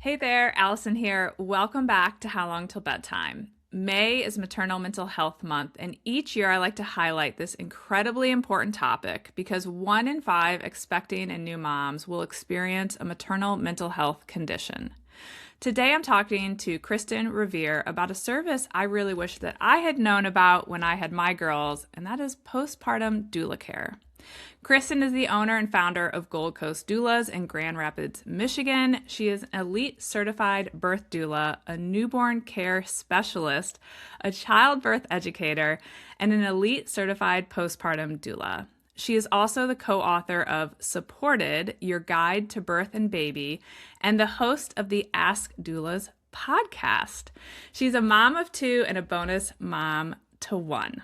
Hey there, Allison here. Welcome back to How Long Till Bedtime. May is Maternal Mental Health Month, and each year I like to highlight this incredibly important topic because 1 in 5 expecting and new moms will experience a maternal mental health condition. Today I'm talking to Kristin Revere about a service I really wish that I had known about when I had my girls, and that is postpartum doula care. Kristin is the owner and founder of Gold Coast Doulas in Grand Rapids, Michigan. She is an elite certified birth doula, a newborn care specialist, a childbirth educator, and an elite certified postpartum doula. She is also the co-author of Supported, Your Guide to Birth and Baby, and the host of the Ask Doulas podcast. She's a mom of 2 and a bonus mom to 1.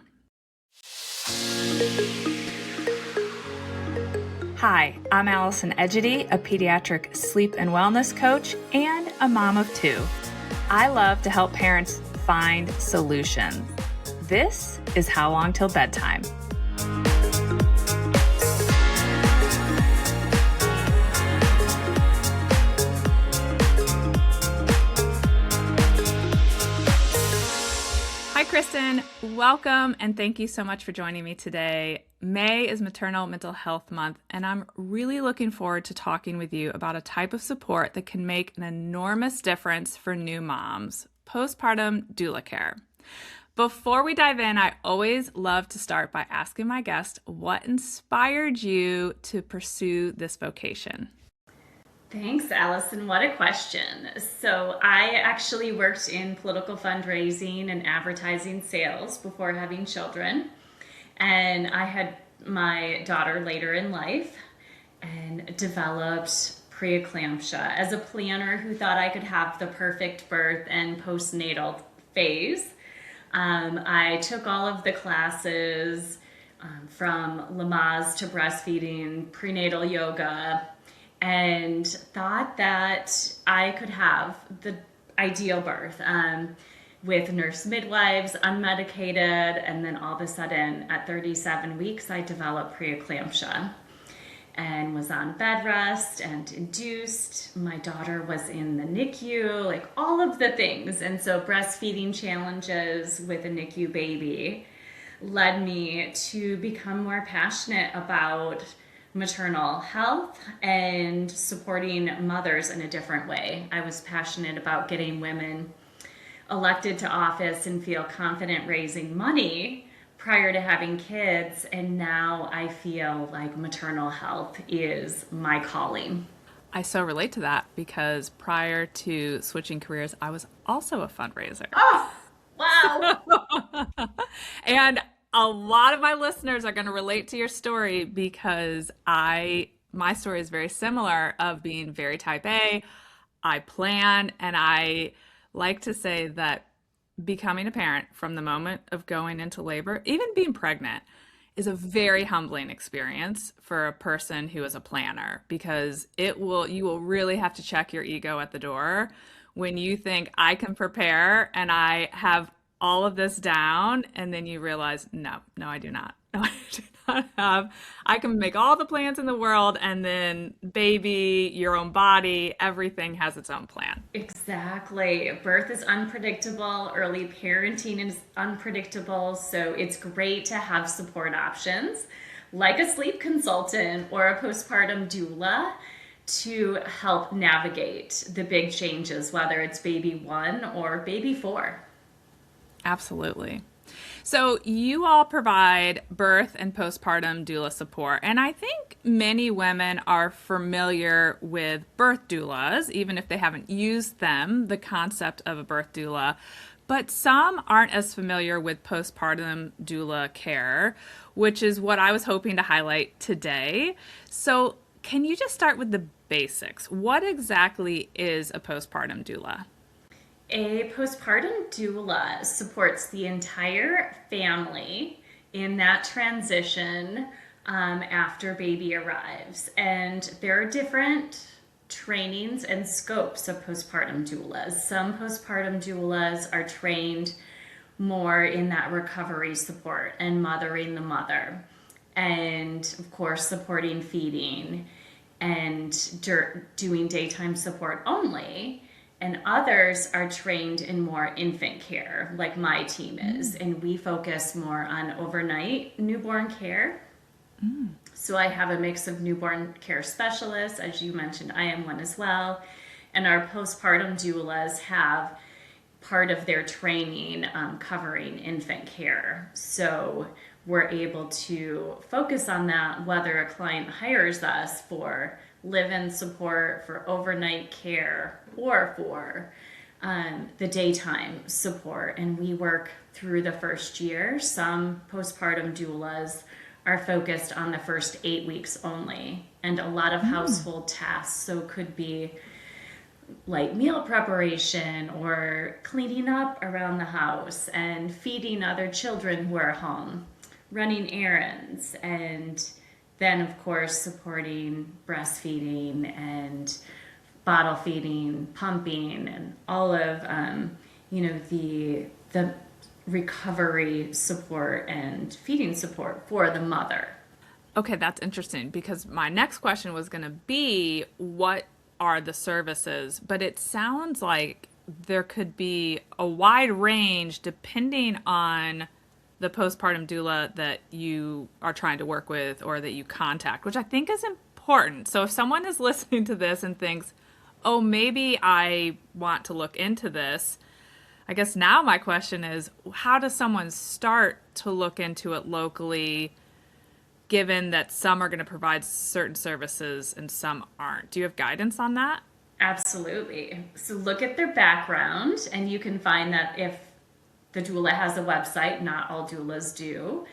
Hi, I'm Allison Egidi, a pediatric sleep and wellness coach and a mom of 2. I love to help parents find solutions. This is How Long Till Bedtime. Hi, Kristin. Welcome, and thank you so much for joining me today. May is Maternal Mental Health Month, and I'm really looking forward to talking with you about a type of support that can make an enormous difference for new moms, postpartum doula care. Before we dive in, I always love to start by asking my guest what inspired you to pursue this vocation. Thanks, Allison. What a question. So I actually worked in political fundraising and advertising sales before having children. And I had my daughter later in life and developed preeclampsia. As a planner who thought I could have the perfect birth and postnatal phase, I took all of the classes from Lamaze to breastfeeding, prenatal yoga, and thought that I could have the ideal birth with nurse midwives, unmedicated, and then all of a sudden at 37 weeks, I developed preeclampsia and was on bed rest and induced. My daughter was in the NICU, like all of the things. And so breastfeeding challenges with a NICU baby led me to become more passionate about maternal health and supporting mothers in a different way. I was passionate about getting women elected to office and feel confident raising money prior to having kids, and now I feel like maternal health is my calling. I so relate to that because prior to switching careers, I was also a fundraiser. Oh, wow. And a lot of my listeners are going to relate to your story because my story is very similar of being very type A. I plan, and I like to say that becoming a parent from the moment of going into labor, even being pregnant, is a very humbling experience for a person who is a planner because you will really have to check your ego at the door when you think I can prepare and I have all of this down, and then you realize, no, I do not. No, I do not have. I can make all the plans in the world, and then baby, your own body, everything has its own plan. Exactly. Birth is unpredictable. Early parenting is unpredictable. So it's great to have support options like a sleep consultant or a postpartum doula to help navigate the big changes, whether it's baby 1 or baby 4. Absolutely. So you all provide birth and postpartum doula support. And I think many women are familiar with birth doulas, even if they haven't used them, the concept of a birth doula. But some aren't as familiar with postpartum doula care, which is what I was hoping to highlight today. So can you just start with the basics? What exactly is a postpartum doula? A postpartum doula supports the entire family in that transition after baby arrives. And there are different trainings and scopes of postpartum doulas. Some postpartum doulas are trained more in that recovery support and mothering the mother, and of course supporting feeding and doing daytime support only. And others are trained in more infant care, like my team is. And we focus more on overnight newborn care. So I have a mix of newborn care specialists. As you mentioned, I am one as well. And our postpartum doulas have part of their training covering infant care. So we're able to focus on that, whether a client hires us for live-in support, for overnight care, or for the daytime support. And we work through the first year. Some postpartum doulas are focused on the first 8 weeks only, and a lot of household tasks. So it could be like meal preparation or cleaning up around the house and feeding other children who are home, running errands, and then of course supporting breastfeeding and bottle feeding, pumping, and all of the recovery support and feeding support for the mother. Okay, that's interesting because my next question was going to be what are the services, but it sounds like there could be a wide range depending on the postpartum doula that you are trying to work with or that you contact, which I think is important. So if someone is listening to this and thinks, oh, maybe I want to look into this, I guess now my question is, how does someone start to look into it locally, given that some are going to provide certain services and some aren't? Do you have guidance on that? Absolutely. So look at their background, and you can find that if the doula has a website, not all doulas do,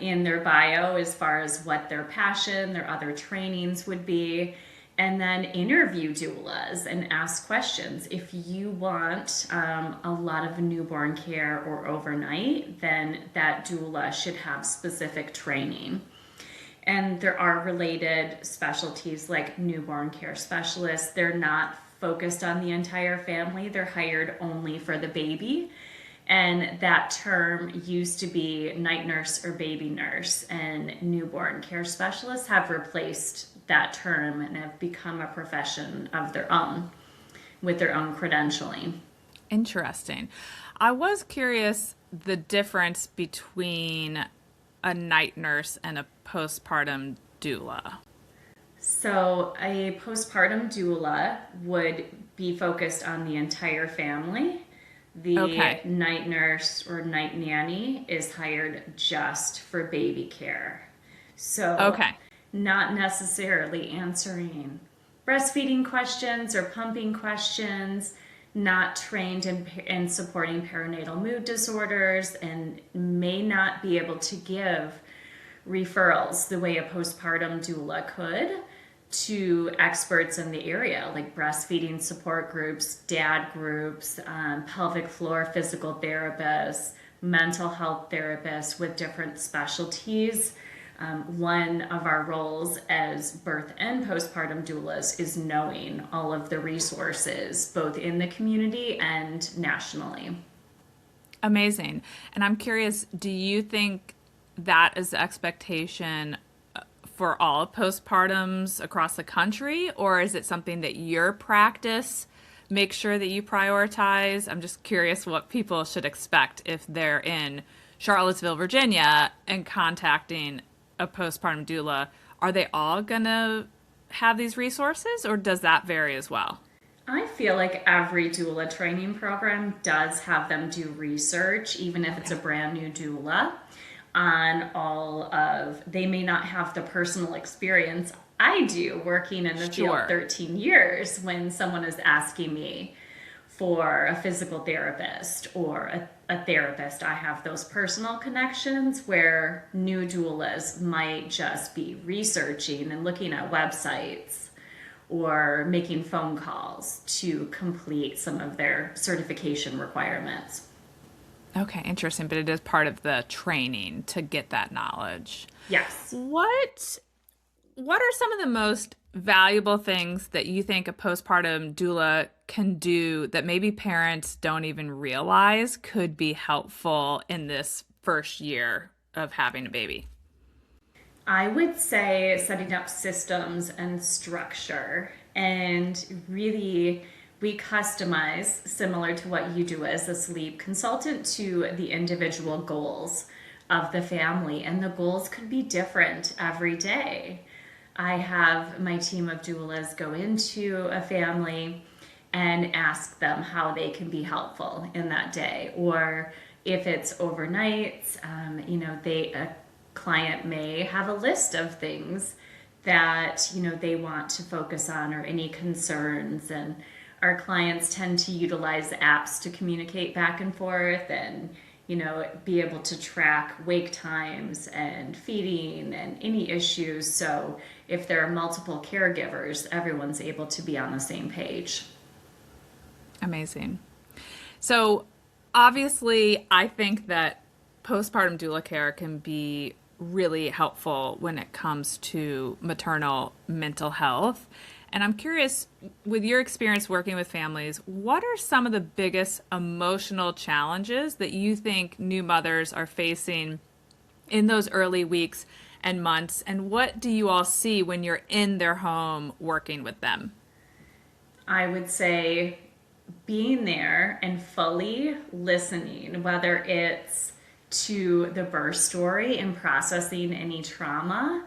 in their bio as far as what their passion, their other trainings would be. And then interview doulas and ask questions. If you want a lot of newborn care or overnight, then that doula should have specific training. And there are related specialties like newborn care specialists. They're not focused on the entire family. They're hired only for the baby. And that term used to be night nurse or baby nurse, and newborn care specialists have replaced that term and have become a profession of their own with their own credentialing. Interesting. I was curious the difference between a night nurse and a postpartum doula. So a postpartum doula would be focused on the entire family. The night nurse or night nanny is hired just for baby care. So not necessarily answering breastfeeding questions or pumping questions, not trained in supporting perinatal mood disorders, and may not be able to give referrals the way a postpartum doula could to experts in the area, like breastfeeding support groups, dad groups, pelvic floor physical therapists, mental health therapists with different specialties. One of our roles as birth and postpartum doulas is knowing all of the resources, both in the community and nationally. Amazing. And I'm curious, do you think that is the expectation for all postpartums across the country, or is it something that your practice makes sure that you prioritize? I'm just curious what people should expect if they're in Charlottesville, Virginia, and contacting a postpartum doula. Are they all going to have these resources, or does that vary as well? I feel like every doula training program does have them do research, even if it's a brand new doula, on all of, they may not have the personal experience I do working in the field 13 years when someone is asking me for a physical therapist or a therapist. I have those personal connections where new doulas might just be researching and looking at websites or making phone calls to complete some of their certification requirements. Okay, interesting. But it is part of the training to get that knowledge. Yes. What are some of the most valuable things that you think a postpartum doula can do that maybe parents don't even realize could be helpful in this first year of having a baby? I would say setting up systems and structure, and really we customize, similar to what you do as a sleep consultant, to the individual goals of the family. And the goals could be different every day. I have my team of doulas go into a family and ask them how they can be helpful in that day. Or if it's overnights, a client may have a list of things that, they want to focus on, or any concerns. And our clients tend to utilize apps to communicate back and forth, and be able to track wake times and feeding and any issues. So if there are multiple caregivers, everyone's able to be on the same page. Amazing. So obviously, I think that postpartum doula care can be really helpful when it comes to maternal mental health. And I'm curious, with your experience working with families, what are some of the biggest emotional challenges that you think new mothers are facing in those early weeks and months? And what do you all see when you're in their home working with them? I would say being there and fully listening, whether it's to the birth story and processing any trauma,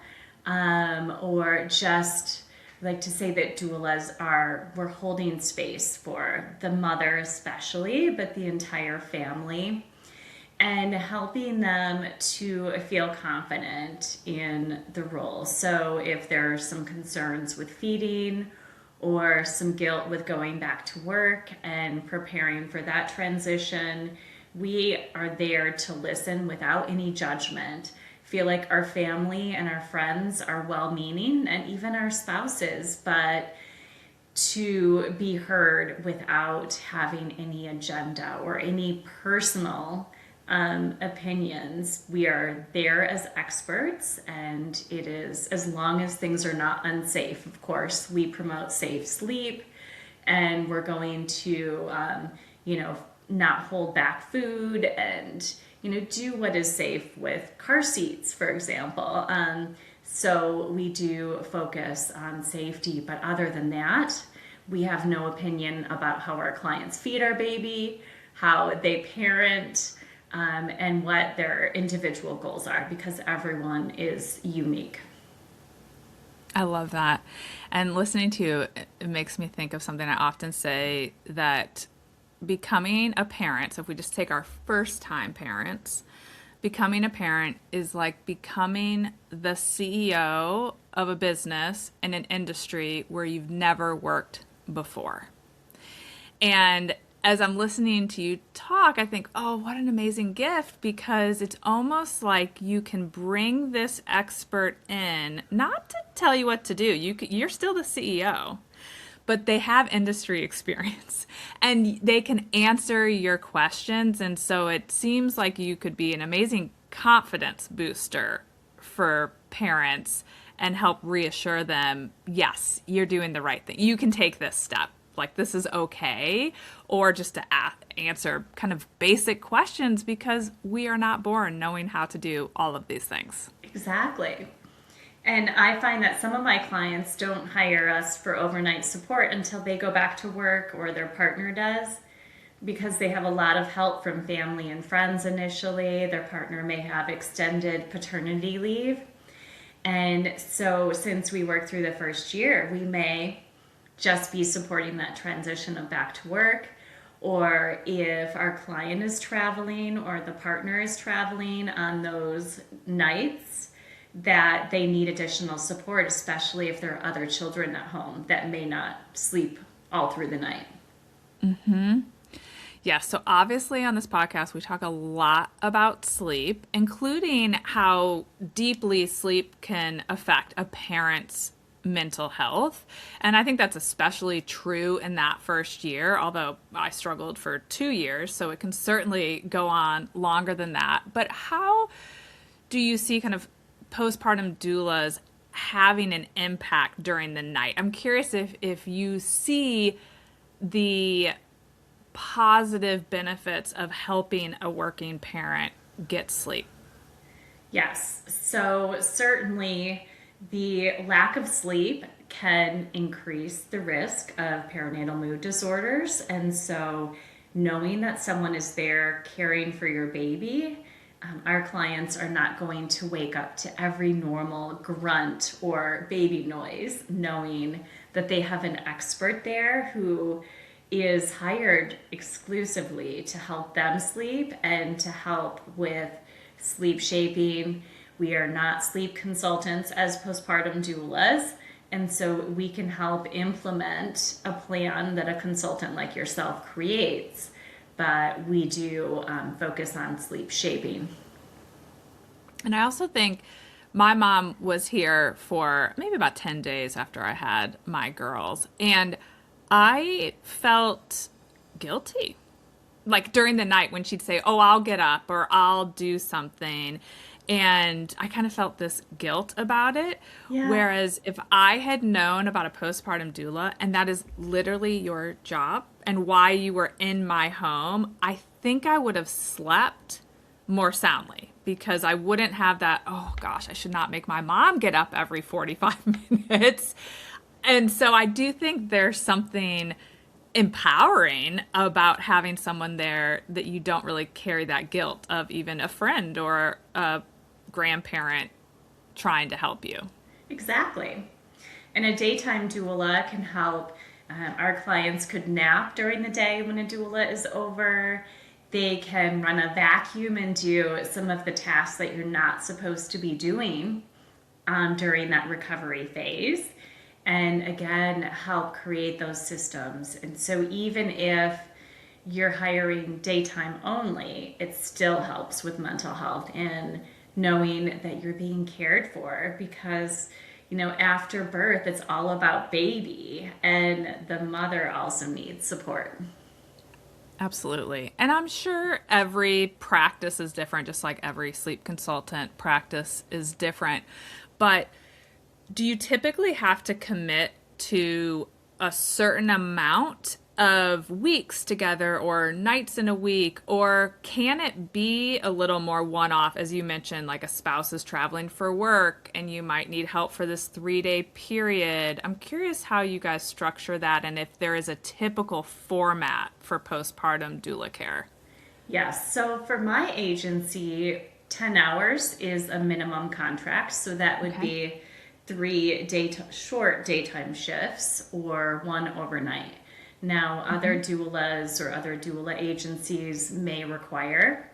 or just like to say that we're holding space for the mother especially, but the entire family, and helping them to feel confident in the role. So if there are some concerns with feeding, or some guilt with going back to work and preparing for that transition, we are there to listen without any judgment. Feel like our family and our friends are well-meaning, and even our spouses, but to be heard without having any agenda or any personal opinions. We are there as experts, and it is, as long as things are not unsafe, of course, we promote safe sleep, and we're going to, not hold back food, and, do what is safe with car seats, for example. So we do focus on safety, but other than that, we have no opinion about how our clients feed our baby, how they parent, and what their individual goals are, because everyone is unique. I love that. And listening to you, it makes me think of something I often say, that becoming a parent, so if we just take our first time parents, becoming a parent is like becoming the CEO of a business in an industry where you've never worked before. And as I'm listening to you talk, I think, oh, what an amazing gift, because it's almost like you can bring this expert in, not to tell you what to do. You're still the CEO, but they have industry experience and they can answer your questions. And so it seems like you could be an amazing confidence booster for parents and help reassure them, yes, you're doing the right thing. You can take this step. Like, this is okay, or just to answer kind of basic questions, because we are not born knowing how to do all of these things. Exactly. And I find that some of my clients don't hire us for overnight support until they go back to work, or their partner does, because they have a lot of help from family and friends initially. Their partner may have extended paternity leave. And so since we work through the first year, we may just be supporting that transition of back to work. Or if our client is traveling or the partner is traveling on those nights that they need additional support, especially if there are other children at home that may not sleep all through the night. Mm-hmm. Yeah, so obviously on this podcast, we talk a lot about sleep, including how deeply sleep can affect a parent's mental health. And I think that's especially true in that first year, although I struggled for 2 years, so it can certainly go on longer than that. But how do you see kind of postpartum doulas having an impact during the night? I'm curious if you see the positive benefits of helping a working parent get sleep. Yes. So certainly the lack of sleep can increase the risk of perinatal mood disorders. And so knowing that someone is there caring for your baby, our clients are not going to wake up to every normal grunt or baby noise, knowing that they have an expert there who is hired exclusively to help them sleep and to help with sleep shaping. We are not sleep consultants as postpartum doulas, and so we can help implement a plan that a consultant like yourself creates, but we do focus on sleep shaping. And I also think my mom was here for maybe about 10 days after I had my girls, and I felt guilty. Like during the night when she'd say, "Oh, I'll get up or I'll do something." And I kind of felt this guilt about it. Yeah. Whereas if I had known about a postpartum doula, and that is literally your job and why you were in my home, I think I would have slept more soundly because I wouldn't have that, oh gosh, I should not make my mom get up every 45 minutes. And so I do think there's something empowering about having someone there that you don't really carry that guilt of even a friend or a grandparent trying to help you. Exactly. And a daytime doula can help. Our clients could nap during the day when a doula is over. They can run a vacuum and do some of the tasks that you're not supposed to be doing during that recovery phase. And again, help create those systems. And so even if you're hiring daytime only, it still helps with mental health and knowing that you're being cared for because, you know, after birth, it's all about baby and the mother also needs support. Absolutely. And I'm sure every practice is different, just like every sleep consultant practice is different. But do you typically have to commit to a certain amount of weeks together or nights in a week, or can it be a little more one-off, as you mentioned, like a spouse is traveling for work and you might need help for this 3-day period? I'm curious how you guys structure that and if there is a typical format for postpartum doula care. Yes, so for my agency, 10 hours is a minimum contract. So that would Okay. be short daytime shifts or one overnight. Now, other doulas or other doula agencies may require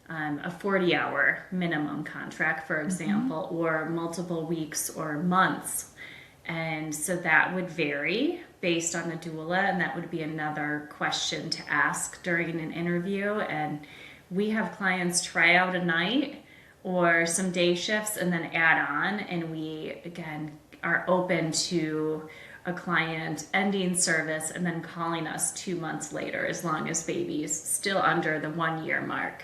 a 40-hour minimum contract, for example, or multiple weeks or months. And so that would vary based on the doula, and that would be another question to ask during an interview. And we have clients try out a night or some day shifts and then add on, and we, again, are open to a client ending service and then calling us 2 months later as long as baby's still under the 1 year mark.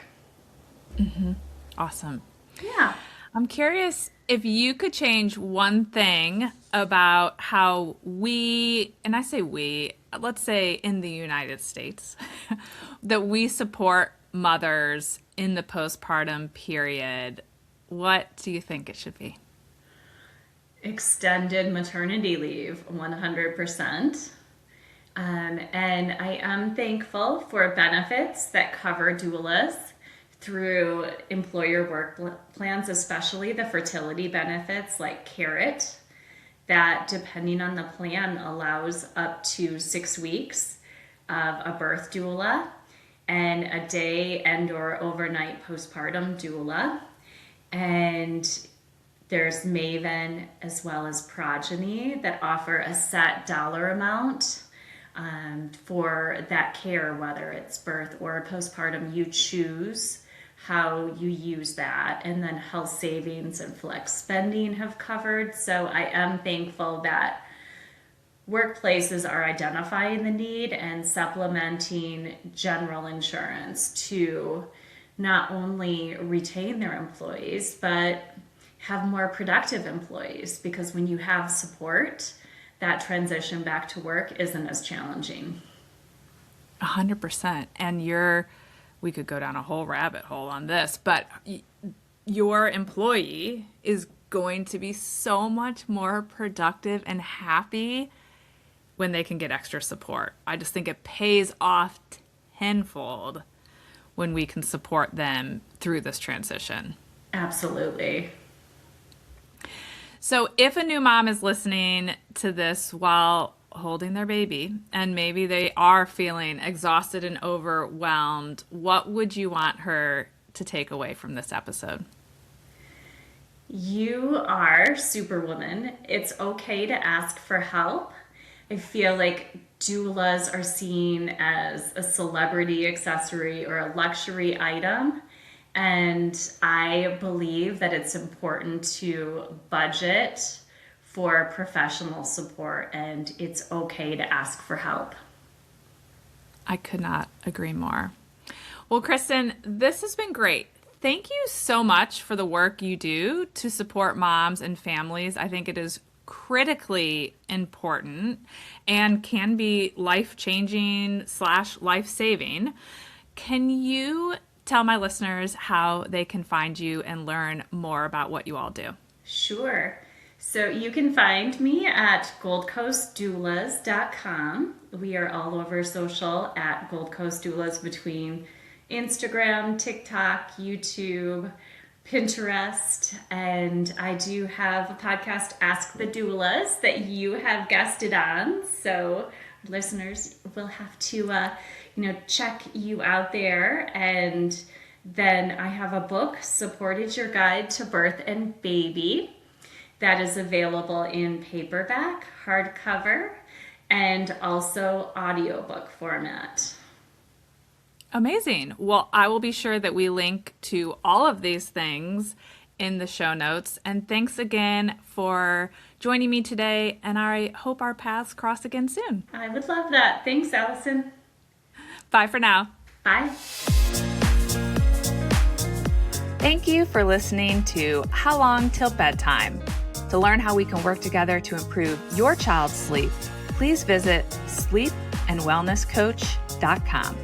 Awesome. Yeah. I'm curious if you could change one thing about how we, and I say we, let's say in the United States, that we support mothers in the postpartum period, what do you think it should be? Extended maternity leave, 100%. And I am thankful for benefits that cover doulas through employer work plans, especially the fertility benefits like Carrot, that depending on the plan allows up to 6 weeks of a birth doula and a day and or overnight postpartum doula. And there's Maven as well as Progeny that offer a set dollar amount for that care, whether it's birth or postpartum. You choose how you use that. And then health savings and flex spending have covered. So I am thankful that workplaces are identifying the need and supplementing general insurance to not only retain their employees, but have more productive employees, because when you have support, that transition back to work isn't as challenging. 100%. And we could go down a whole rabbit hole on this, but your employee is going to be so much more productive and happy when they can get extra support. I just think it pays off tenfold when we can support them through this transition. Absolutely. So if a new mom is listening to this while holding their baby and maybe they are feeling exhausted and overwhelmed, what would you want her to take away from this episode? You are Superwoman. It's okay to ask for help. I feel like doulas are seen as a celebrity accessory or a luxury item. And I believe that it's important to budget for professional support, and it's okay to ask for help. I could not agree more. Well, Kristin, this has been great. Thank you so much for the work you do to support moms and families. I think it is critically important and can be life-changing / life-saving. Can you tell my listeners how they can find you and learn more about what you all do? Sure. So you can find me at goldcoastdoulas.com. We are all over social at Gold Coast Doulas between Instagram, TikTok, YouTube, Pinterest, and I do have a podcast, Ask the Doulas, that you have guested on. So listeners will have to, check you out there. And then I have a book, Support is Your Guide to Birth and Baby, that is available in paperback, hardcover, and also audiobook format. Amazing. Well, I will be sure that we link to all of these things in the show notes. And thanks again for joining me today. And I hope our paths cross again soon. I would love that. Thanks, Allison. Bye for now. Bye. Thank you for listening to How Long Till Bedtime. To learn how we can work together to improve your child's sleep, please visit sleepandwellnesscoach.com.